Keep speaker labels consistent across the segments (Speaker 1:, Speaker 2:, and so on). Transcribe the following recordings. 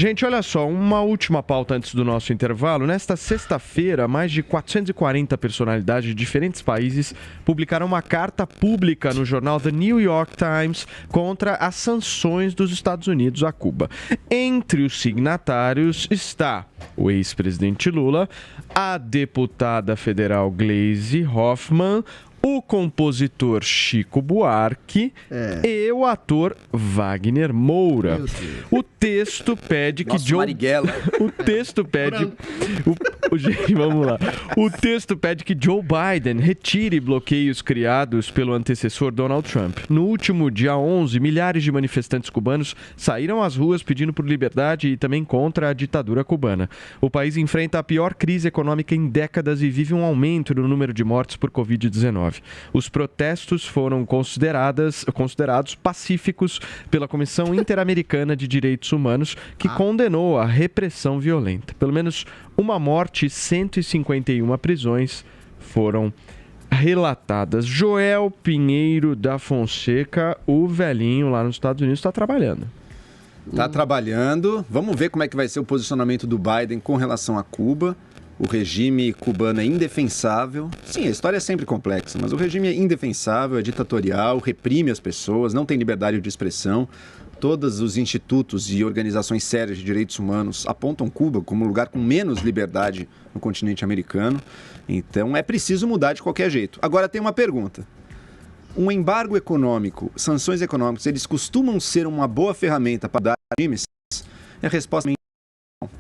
Speaker 1: Gente, olha só, uma última pauta antes do nosso intervalo. Nesta sexta-feira, mais de 440 personalidades de diferentes países publicaram uma carta pública no jornal The New York Times contra as sanções dos Estados Unidos a Cuba. Entre os signatários está o ex-presidente Lula, a deputada federal Gleisi Hoffmann, o compositor Chico Buarque e o ator Wagner Moura. O texto pede que O texto pede... Vamos lá. O texto pede que Joe Biden retire bloqueios criados pelo antecessor Donald Trump. No último dia 11, milhares de manifestantes cubanos saíram às ruas pedindo por liberdade e também contra a ditadura cubana. O país enfrenta a pior crise econômica em décadas e vive um aumento no número de mortes por Covid-19. Os protestos foram considerados pacíficos pela Comissão Interamericana de Direitos Humanos, que condenou a repressão violenta. Pelo menos uma morte e 151 prisões foram relatadas. Joel Pinheiro da Fonseca, o velhinho lá nos Estados Unidos, está trabalhando.
Speaker 2: Está trabalhando. Vamos ver como é que vai ser o posicionamento do Biden com relação a Cuba. O regime cubano é indefensável. Sim, a história é sempre complexa, mas o regime é indefensável, é ditatorial, reprime as pessoas, não tem liberdade de expressão. Todos os institutos e organizações sérias de direitos humanos apontam Cuba como um lugar com menos liberdade no continente americano. Então é preciso mudar de qualquer jeito. Agora tem uma pergunta. Um embargo econômico, sanções econômicas, eles costumam ser uma boa ferramenta para dar regimes? A resposta é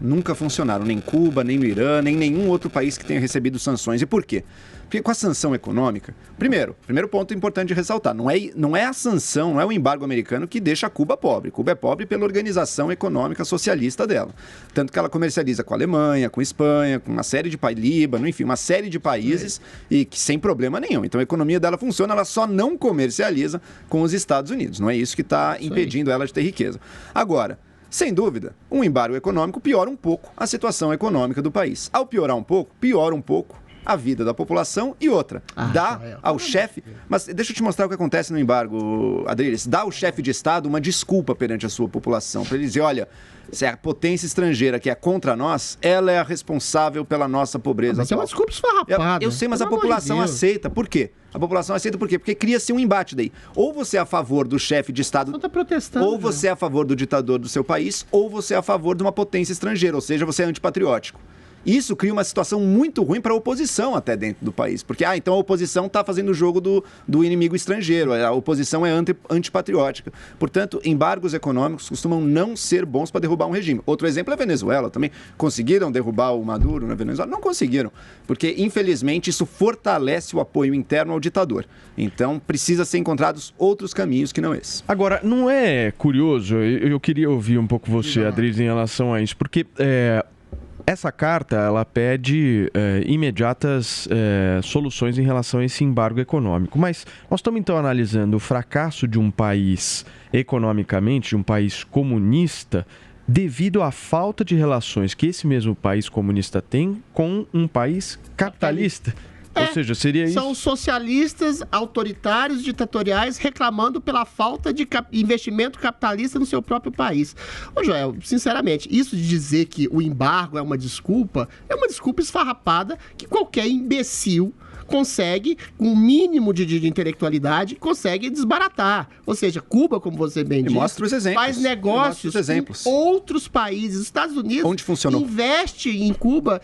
Speaker 2: nunca funcionaram, nem Cuba, nem no Irã, nem nenhum outro país que tenha recebido sanções. E por quê? Porque com a sanção econômica, primeiro ponto importante de ressaltar, não é a sanção, não é o embargo americano que deixa Cuba pobre. Cuba é pobre pela organização econômica socialista dela. Tanto que ela comercializa com a Alemanha, com a Espanha, com uma série de países, Líbano, enfim, uma série de países e que sem problema nenhum. Então a economia dela funciona, ela só não comercializa com os Estados Unidos. Não é isso que está impedindo ela de ter riqueza. Agora, sem dúvida, um embargo econômico piora um pouco a situação econômica do país. Ao piorar um pouco, piora um pouco a vida da população e outra, dá ao chefe... Mas deixa eu te mostrar o que acontece no embargo, Adriles. Dá ao chefe de Estado uma desculpa perante a sua população, para ele dizer, olha, se a potência estrangeira que é contra nós, ela é a responsável pela nossa pobreza.
Speaker 3: Mas é uma desculpa esfarrapada.
Speaker 2: Eu sei, mas a população aceita. Por quê? A população aceita por quê? Porque cria-se um embate daí. Ou você é a favor do chefe de Estado, ou você é a favor do ditador do seu país, ou você é a favor de uma potência estrangeira, ou seja, você é antipatriótico. Isso cria uma situação muito ruim para a oposição até dentro do país. Porque, então a oposição está fazendo o jogo do inimigo estrangeiro, a oposição é antipatriótica. Portanto, embargos econômicos costumam não ser bons para derrubar um regime. Outro exemplo é a Venezuela também. Conseguiram derrubar o Maduro na Venezuela? Não conseguiram, porque infelizmente isso fortalece o apoio interno ao ditador. Então precisa ser encontrados outros caminhos que não esse.
Speaker 1: Agora, não é curioso, eu queria ouvir um pouco você, Adriles, em relação a isso, porque... Essa carta, ela pede imediatas soluções em relação a esse embargo econômico. Mas nós estamos, então, analisando o fracasso de um país economicamente, de um país comunista, devido à falta de relações que esse mesmo país comunista tem com um país capitalista. Ou seja, seria isso?
Speaker 3: São socialistas, autoritários, ditatoriais, reclamando pela falta de investimento capitalista no seu próprio país. Ô Joel, sinceramente, isso de dizer que o embargo é uma desculpa esfarrapada que qualquer imbecil consegue, com um mínimo de intelectualidade, consegue desbaratar. Ou seja, Cuba, como você bem disse,
Speaker 2: mostra os exemplos.
Speaker 3: Faz negócios com outros países. Os Estados Unidos
Speaker 2: onde funcionou,
Speaker 3: investe em Cuba,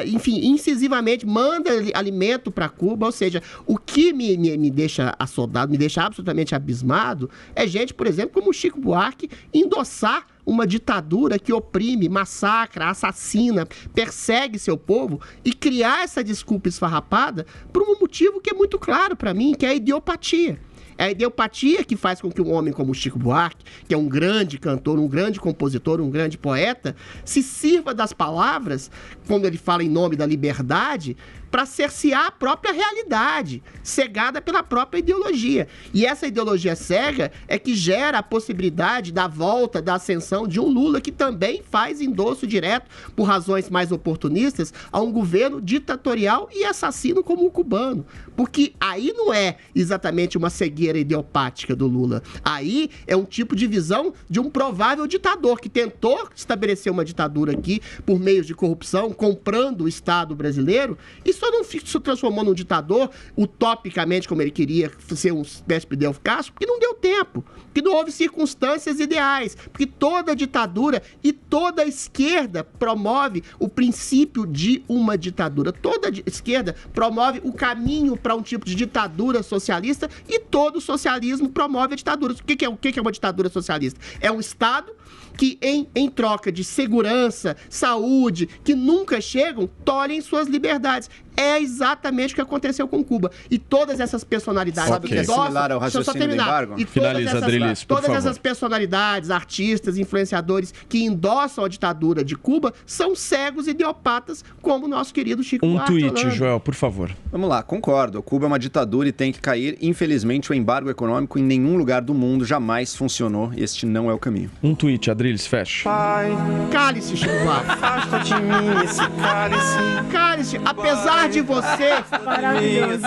Speaker 3: enfim, incisivamente, manda alimento para Cuba. Ou seja, o que me deixa assodado, me deixa absolutamente abismado, é gente, por exemplo, como o Chico Buarque, endossar uma ditadura que oprime, massacra, assassina, persegue seu povo e criar essa desculpa esfarrapada por um motivo que é muito claro para mim, que é a idiopatia. É a idiopatia que faz com que um homem como Chico Buarque, que é um grande cantor, um grande compositor, um grande poeta, se sirva das palavras, quando ele fala em nome da liberdade, para cercear a própria realidade, cegada pela própria ideologia. E essa ideologia cega é que gera a possibilidade da volta, da ascensão de um Lula que também faz endosso direto, por razões mais oportunistas, a um governo ditatorial e assassino como o cubano. Porque aí não é exatamente uma cegueira idiopática do Lula. Aí é um tipo de visão de um provável ditador que tentou estabelecer uma ditadura aqui por meios de corrupção, comprando o Estado brasileiro, e só não se transformou num ditador, utopicamente, como ele queria ser um espécie de Fidel Castro, porque não deu tempo, porque não houve circunstâncias ideais, porque toda ditadura e toda esquerda promove o princípio de uma ditadura. Toda esquerda promove o caminho para um tipo de ditadura socialista e todo socialismo promove a ditadura. O que é uma ditadura socialista? É um Estado que, em troca de segurança, saúde, que nunca chegam, tolhem suas liberdades. É exatamente o que aconteceu com Cuba. E todas essas personalidades...
Speaker 2: Sabe o que é similar ao raciocínio do embargo?
Speaker 3: Finaliza, Adriles, por favor. Todas essas personalidades, artistas, influenciadores que endossam a ditadura de Cuba são cegos idiopatas, como o nosso querido Chico Buarque de Holanda.
Speaker 1: Joel, por favor.
Speaker 2: Vamos lá, concordo. Cuba é uma ditadura e tem que cair. Infelizmente, o embargo econômico em nenhum lugar do mundo jamais funcionou. Este não é o caminho.
Speaker 1: Um tweet, Adriles, fecha.
Speaker 4: Pai,
Speaker 3: Cálice, Chico Buarque.
Speaker 4: afasta de mim esse cálice.
Speaker 3: Cálice, apesar de você...
Speaker 5: Maravilhoso.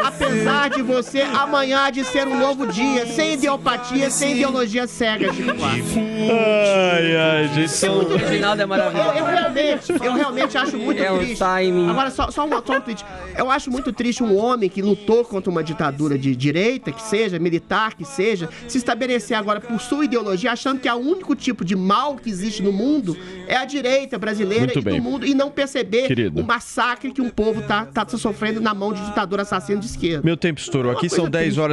Speaker 3: Apesar de você, amanhã de ser um novo dia, sem idiopatia, sem ideologia cega, Chico Buarque.
Speaker 1: Ai, gente.
Speaker 5: O Reginaldo é maravilhoso.
Speaker 3: Eu realmente acho muito
Speaker 5: É o
Speaker 3: triste.
Speaker 5: timing.
Speaker 3: Agora, só um tweet. Eu acho muito triste um homem que lutou contra uma ditadura de direita, que seja, militar, que seja, se estabelecer agora por sua ideologia, achando que o único tipo de mal que existe no mundo é a direita brasileira
Speaker 1: Muito
Speaker 3: e
Speaker 1: bem.
Speaker 3: do mundo, e não perceber
Speaker 1: Querido.
Speaker 3: o massacre que um povo tá sofrendo na mão de ditador assassino de esquerda.
Speaker 1: Meu tempo estourou. Aqui
Speaker 3: Uma
Speaker 1: são
Speaker 3: coisa
Speaker 1: 10 horas